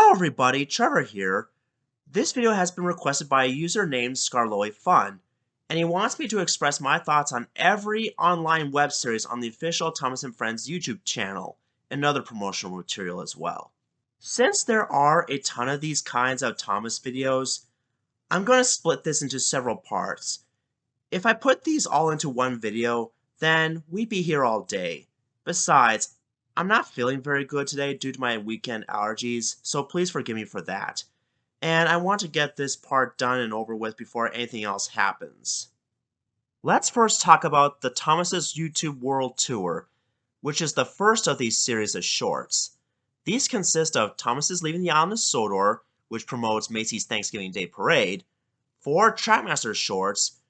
Hello everybody, Trevor here. This video has been requested by a user named Skarloey Fun, and he wants me to express my thoughts on every online web series on the official Thomas & Friends YouTube channel, and other promotional material as well. Since there are a ton of these kinds of Thomas videos, I'm going to split this into several parts. If I put these all into one video, then we'd be here all day. Besides, I'm not feeling very good today due to my weekend allergies, so please forgive me for that. And I want to get this part done and over with before anything else happens. Let's first talk about the Thomas's YouTube World Tour, which is the first of these series of shorts. These consist of Thomas's Leaving the Island of Sodor, which promotes Macy's Thanksgiving Day Parade, 4 Trackmaster shorts,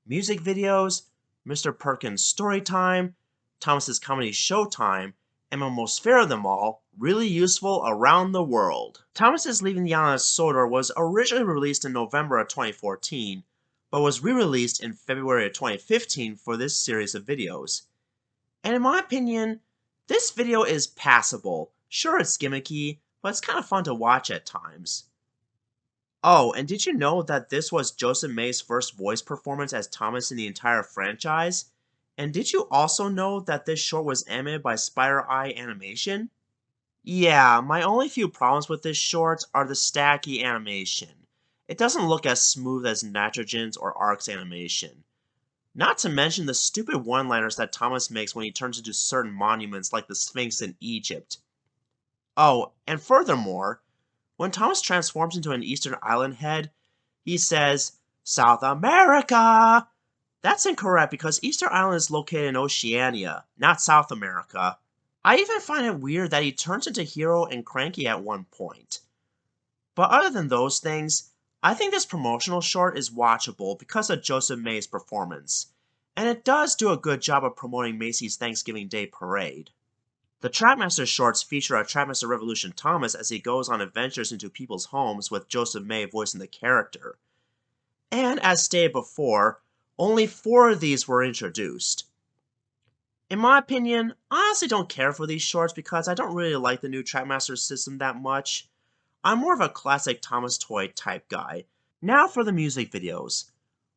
music videos, Mr. Perkins' Story Time, Thomas's Comedy Showtime, and my most favorite of them all, Really Useful Around the World. Thomas's Leaving the Island of Sodor was originally released in November of 2014, but was re-released in February of 2015 for this series of videos. And in my opinion, this video is passable. Sure, it's gimmicky, but it's kind of fun to watch at times. Oh, and did you know that this was Joseph May's first voice performance as Thomas in the entire franchise? And did you also know that this short was animated by Spider Eye Animation? Yeah, my only few problems with this short are the stacky animation. It doesn't look as smooth as Nitrogen's or Ark's animation. Not to mention the stupid one-liners that Thomas makes when he turns into certain monuments like the Sphinx in Egypt. Oh, and furthermore, when Thomas transforms into an Eastern Island head, he says, "South America!" That's incorrect because Easter Island is located in Oceania, not South America. I even find it weird that he turns into Hero and Cranky at one point. But other than those things, I think this promotional short is watchable because of Joseph May's performance, and it does do a good job of promoting Macy's Thanksgiving Day Parade. The Trackmaster shorts feature a Trackmaster Revolution Thomas as he goes on adventures into people's homes with Joseph May voicing the character. And as stated before, only 4 of these were introduced. In my opinion, I honestly don't care for these shorts because I don't really like the new Trackmaster system that much. I'm more of a classic Thomas Toy type guy. Now for the music videos.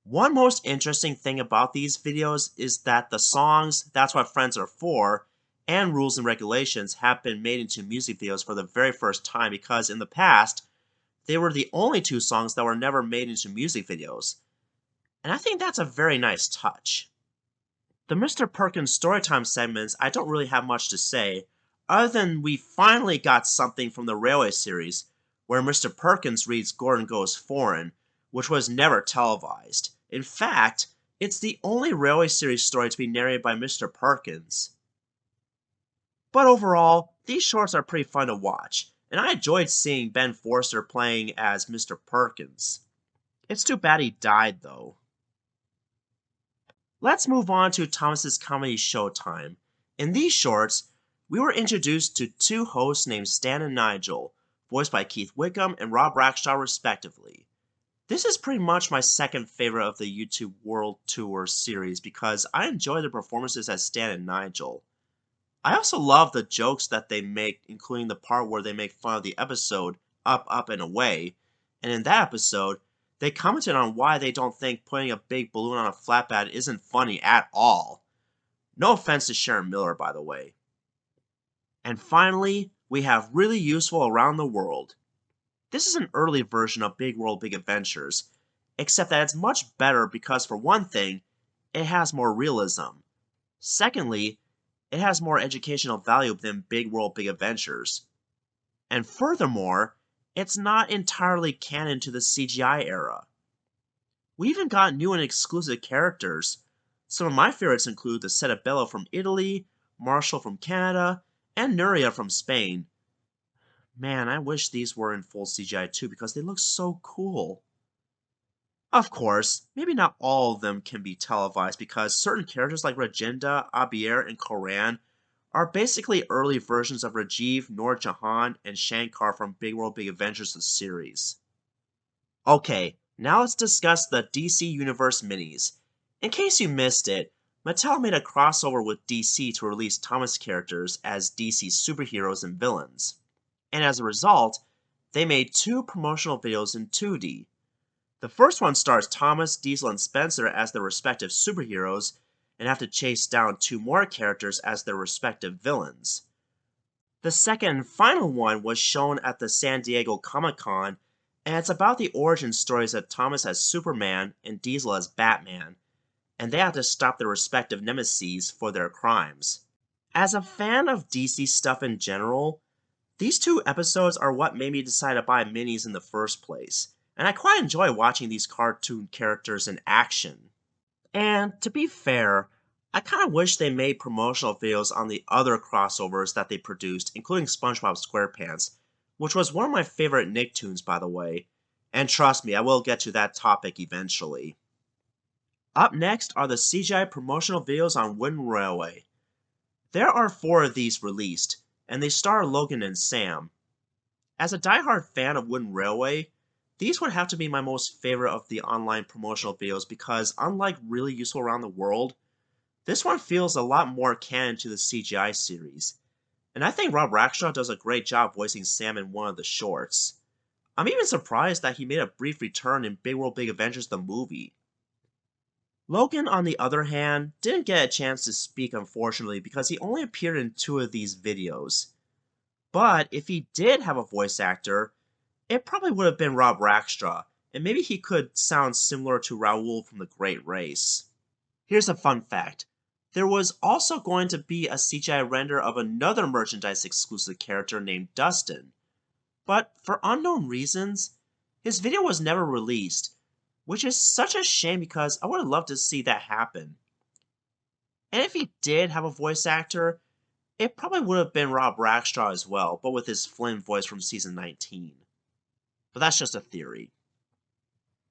One most interesting thing about these videos is that the songs That's What Friends Are For and Rules and Regulations have been made into music videos for the very first time because in the past, they were the only 2 songs that were never made into music videos. And I think that's a very nice touch. The Mr. Perkins Storytime segments, I don't really have much to say, other than we finally got something from the Railway series, where Mr. Perkins reads Gordon Goes Foreign, which was never televised. In fact, it's the only Railway series story to be narrated by Mr. Perkins. But overall, these shorts are pretty fun to watch, and I enjoyed seeing Ben Forster playing as Mr. Perkins. It's too bad he died, though. Let's move on to Thomas's Comedy Showtime. In these shorts, we were introduced to 2 hosts named Stan and Nigel, voiced by Keith Wickham and Rob Rackshaw respectively. This is pretty much my second favorite of the YouTube World Tour series because I enjoy their performances as Stan and Nigel. I also love the jokes that they make, including the part where they make fun of the episode Up, Up, and Away, and in that episode, they commented on why they don't think putting a big balloon on a flatbed isn't funny at all. No offense to Sharon Miller, by the way. And finally, we have Really Useful Around the World. This is an early version of Big World Big Adventures, except that it's much better because for one thing, it has more realism. Secondly, it has more educational value than Big World Big Adventures. And furthermore, it's not entirely canon to the CGI era. We even got new and exclusive characters. Some of my favorites include the Cetabello from Italy, Marshall from Canada, and Nuria from Spain. Man, I wish these were in full CGI too because they look so cool. Of course, maybe not all of them can be televised because certain characters like Rajinda, Abir, and Koran are basically early versions of Rajiv, Noor Jahan, and Shankar from Big World Big Adventures the series. Okay, now let's discuss the DC Universe minis. In case you missed it, Mattel made a crossover with DC to release Thomas characters as DC superheroes and villains. And as a result, they made two promotional videos in 2D. The first one stars Thomas, Diesel, and Spencer as their respective superheroes and have to chase down two more characters as their respective villains. The second and final one was shown at the San Diego Comic-Con, and it's about the origin stories of Thomas as Superman and Diesel as Batman, and they have to stop their respective nemeses for their crimes. As a fan of DC stuff in general, these two episodes are what made me decide to buy minis in the first place, and I quite enjoy watching these cartoon characters in action. And to be fair, I kind of wish they made promotional videos on the other crossovers that they produced, including SpongeBob SquarePants, which was one of my favorite Nicktoons, by the way. And trust me, I will get to that topic eventually. Up next are the CGI promotional videos on Wooden Railway. There are 4 of these released, and they star Logan and Sam. As a diehard fan of Wooden Railway, these would have to be my most favorite of the online promotional videos because, unlike Really Useful Around the World, this one feels a lot more canon to the CGI series. And I think Rob Rackshaw does a great job voicing Sam in one of the shorts. I'm even surprised that he made a brief return in Big World Big Adventures the movie. Logan, on the other hand, didn't get a chance to speak unfortunately because he only appeared in 2 of these videos. But if he did have a voice actor, it probably would have been Rob Rackshaw, and maybe he could sound similar to Raoul from The Great Race. Here's a fun fact. There was also going to be a CGI render of another merchandise exclusive character named Dustin, but for unknown reasons, his video was never released, which is such a shame because I would have loved to see that happen. And if he did have a voice actor, it probably would have been Rob Rackshaw as well, but with his Flynn voice from season 19. But that's just a theory.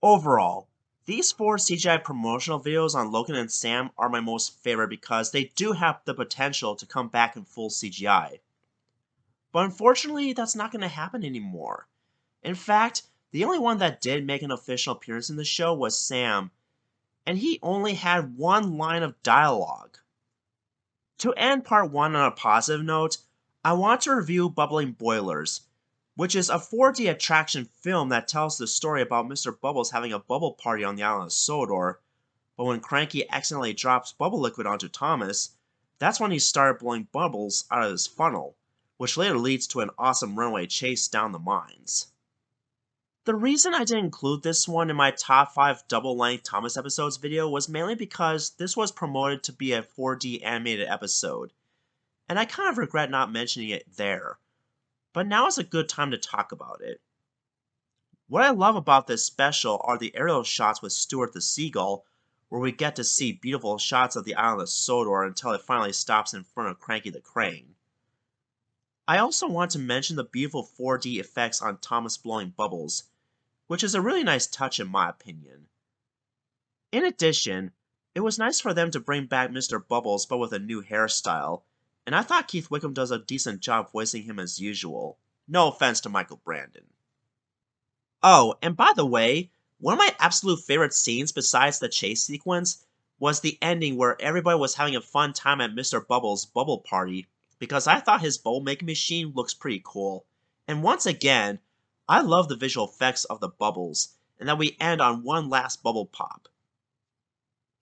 Overall, these 4 CGI promotional videos on Logan and Sam are my most favorite because they do have the potential to come back in full CGI. But unfortunately, that's not going to happen anymore. In fact, the only one that did make an official appearance in the show was Sam, and he only had 1 line of dialogue. To end part 1 on a positive note, I want to review Bubbling Boilers, which is a 4D attraction film that tells the story about Mr. Bubbles having a bubble party on the island of Sodor, but when Cranky accidentally drops bubble liquid onto Thomas, that's when he started blowing bubbles out of his funnel, which later leads to an awesome runaway chase down the mines. The reason I didn't include this one in my top 5 double-length Thomas episodes video was mainly because this was promoted to be a 4D animated episode, and I kind of regret not mentioning it there. But now is a good time to talk about it. What I love about this special are the aerial shots with Stuart the Seagull, where we get to see beautiful shots of the island of Sodor until it finally stops in front of Cranky the Crane. I also want to mention the beautiful 4D effects on Thomas blowing bubbles, which is a really nice touch in my opinion. In addition, it was nice for them to bring back Mr. Bubbles but with a new hairstyle, and I thought Keith Wickham does a decent job voicing him as usual. No offense to Michael Brandon. Oh, and by the way, one of my absolute favorite scenes besides the chase sequence was the ending where everybody was having a fun time at Mr. Bubbles' bubble party because I thought his bubble making machine looks pretty cool. And once again, I love the visual effects of the bubbles, and that we end on one last bubble pop.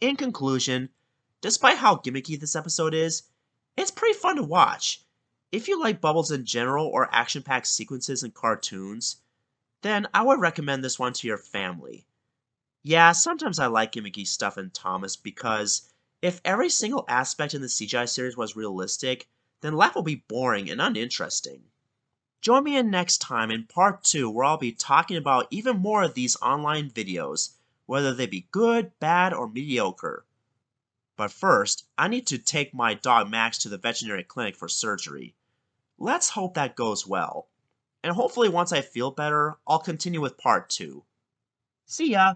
In conclusion, despite how gimmicky this episode is, it's pretty fun to watch. If you like bubbles in general or action-packed sequences in cartoons, then I would recommend this one to your family. Yeah, sometimes I like gimmicky stuff in Thomas because if every single aspect in the CGI series was realistic, then life will be boring and uninteresting. Join me in next time in part 2 where I'll be talking about even more of these online videos, whether they be good, bad, or mediocre. But first, I need to take my dog Max to the veterinary clinic for surgery. Let's hope that goes well. And hopefully once I feel better, I'll continue with part 2. See ya!